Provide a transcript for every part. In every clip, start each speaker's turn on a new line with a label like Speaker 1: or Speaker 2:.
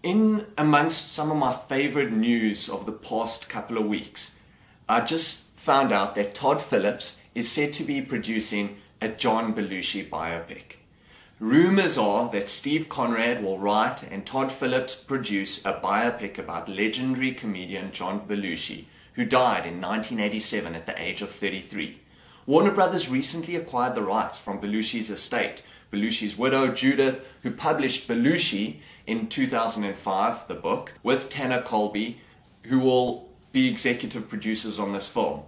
Speaker 1: In amongst some of my favorite news of the past couple of weeks, I just found out that Todd Phillips is said to be producing a John Belushi biopic. Rumors are that Steve Conrad will write and Todd Phillips produce a biopic about legendary comedian John Belushi, who died in 1987 at the age of 33. Warner Brothers recently acquired the rights from Belushi's estate. Belushi's widow, Judith, who published Belushi in 2005, the book, with Tanner Colby, who will be executive producers on this film.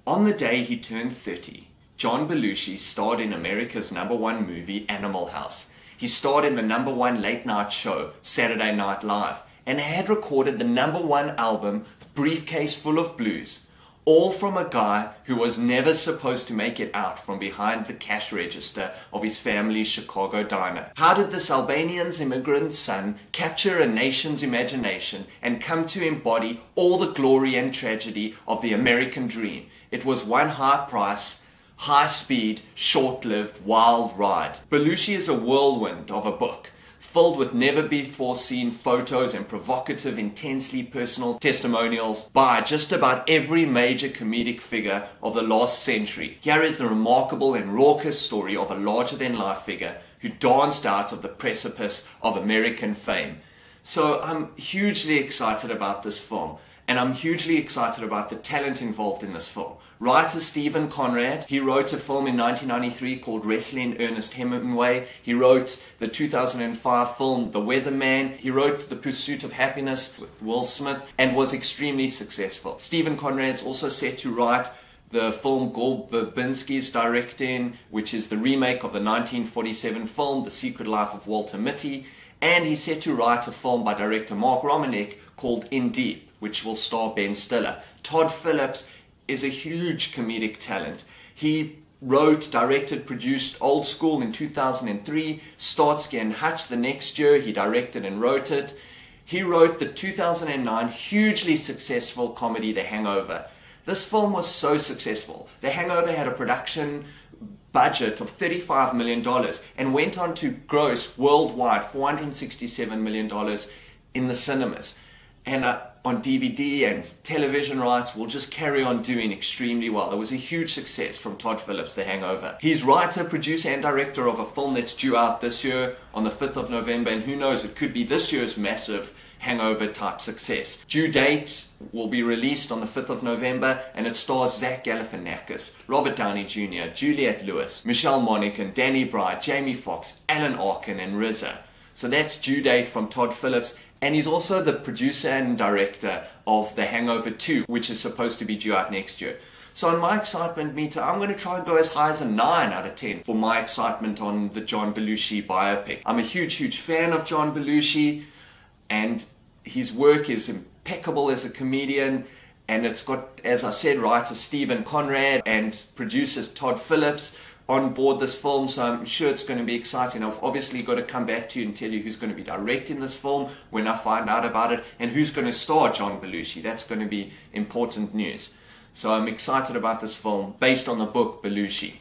Speaker 1: On the day he turned 30, John Belushi starred in America's #1 movie, Animal House. He starred in the #1 late-night show, Saturday Night Live, and had recorded the #1 album, Briefcase Full of Blues, all from a guy who was never supposed to make it out from behind the cash register of his family's Chicago diner. How did this Albanian's immigrant son capture a nation's imagination and come to embody all the glory and tragedy of the American dream? It was one high price, high-speed, short-lived, wild ride. Belushi is a whirlwind of a book, filled with never-before-seen photos and provocative, intensely personal testimonials by just about every major comedic figure of the last century. Here is the remarkable and raucous story of a larger-than-life figure who danced out of the precipice of American fame. So I'm hugely excited about this film, and I'm hugely excited about the talent involved in this film. Writer Stephen Conrad, he wrote a film in 1993 called Wrestling Ernest Hemingway. He wrote the 2005 film The Weatherman. He wrote The Pursuit of Happiness with Will Smith and was extremely successful. Stephen Conrad's also set to write the film Gore Verbinski's directing, which is the remake of the 1947 film The Secret Life of Walter Mitty. And he's set to write a film by director Mark Romanek called In Deep, which will star Ben Stiller. Todd Phillips is a huge comedic talent. He wrote, directed, produced Old School in 2003, Starsky and Hutch the next year. He directed and wrote it. He wrote the 2009 hugely successful comedy The Hangover. This film was so successful. The Hangover had a production budget of $35 million and went on to gross worldwide $467 million in the cinemas. And on DVD and television rights will just carry on doing extremely well. It was a huge success from Todd Phillips, The Hangover. He's writer, producer and director of a film that's due out this year on the 5th of November, and who knows, it could be this year's massive Hangover type success. Due date will be released on the 5th of November, and it stars Zach Galifianakis, Robert Downey Jr, Juliette Lewis, Michelle Monaghan, Danny McBride, Jamie Foxx, Alan Arkin and RZA. So that's due date from Todd Phillips, and he's also the producer and director of The Hangover 2, which is supposed to be due out next year. So in my excitement meter, I'm going to try and go as high as a 9 out of 10 for my excitement on the John Belushi biopic. I'm a huge fan of John Belushi, and his work is impeccable as a comedian, and it's got, as I said, writer Stephen Conrad and producers Todd Phillips on board this film, so I'm sure it's going to be exciting. I've obviously got to come back to you and tell you who's going to be directing this film when I find out about it, and who's going to star John Belushi. That's going to be important news. So I'm excited about this film based on the book Belushi.